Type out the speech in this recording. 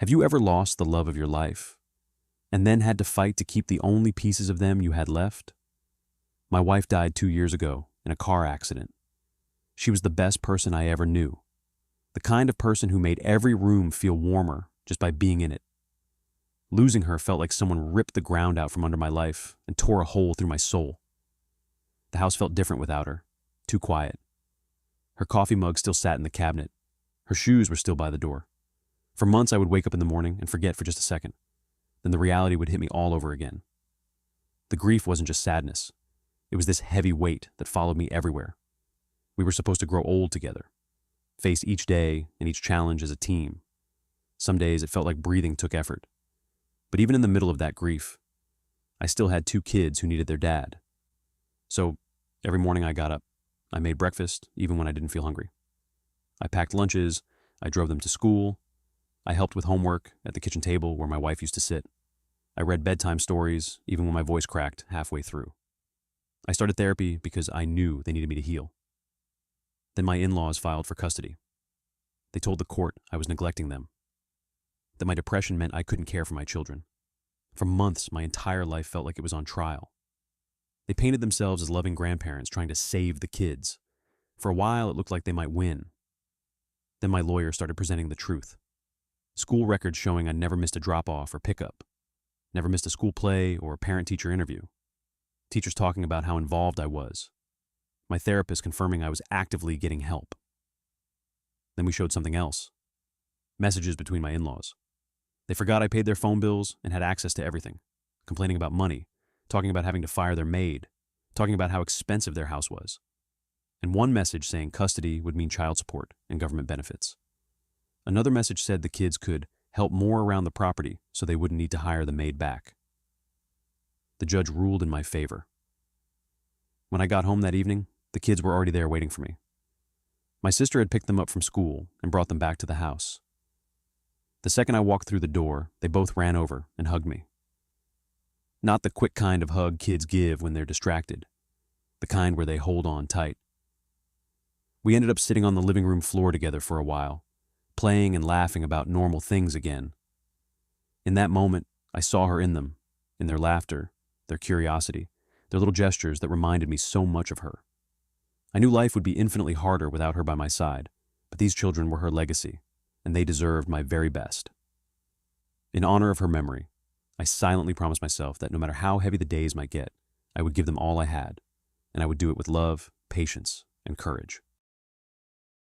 Have you ever lost the love of your life and then had to fight to keep the only pieces of them you had left? My wife died 2 years ago in a car accident. She was the best person I ever knew, the kind of person who made every room feel warmer just by being in it. Losing her felt like someone ripped the ground out from under my life and tore a hole through my soul. The house felt different without her, too quiet. Her coffee mug still sat in the cabinet. Her shoes were still by the door. For months I would wake up in the morning and forget for just a second. Then the reality would hit me all over again. The grief wasn't just sadness. It was this heavy weight that followed me everywhere. We were supposed to grow old together, face each day and each challenge as a team. Some days it felt like breathing took effort. But even in the middle of that grief, I still had 2 kids who needed their dad. So every morning I got up. I made breakfast, even when I didn't feel hungry. I packed lunches. I drove them to school. I helped with homework at the kitchen table where my wife used to sit. I read bedtime stories, even when my voice cracked halfway through. I started therapy because I knew they needed me to heal. Then my in-laws filed for custody. They told the court I was neglecting them, that my depression meant I couldn't care for my children. For months, my entire life felt like it was on trial. They painted themselves as loving grandparents trying to save the kids. For a while, it looked like they might win. Then my lawyer started presenting the truth. School records showing I never missed a drop-off or pickup, never missed a school play or parent-teacher interview. Teachers talking about how involved I was. My therapist confirming I was actively getting help. Then we showed something else. Messages between my in-laws. They forgot I paid their phone bills and had access to everything, complaining about money, talking about having to fire their maid, talking about how expensive their house was. And one message saying custody would mean child support and government benefits. Another message said the kids could help more around the property so they wouldn't need to hire the maid back. The judge ruled in my favor. When I got home that evening, the kids were already there waiting for me. My sister had picked them up from school and brought them back to the house. The second I walked through the door, they both ran over and hugged me. Not the quick kind of hug kids give when they're distracted, the kind where they hold on tight. We ended up sitting on the living room floor together for a while, playing and laughing about normal things again. In that moment, I saw her in them, in their laughter, their curiosity, their little gestures that reminded me so much of her. I knew life would be infinitely harder without her by my side, but these children were her legacy, and they deserved my very best. In honor of her memory, I silently promised myself that no matter how heavy the days might get, I would give them all I had, and I would do it with love, patience, and courage.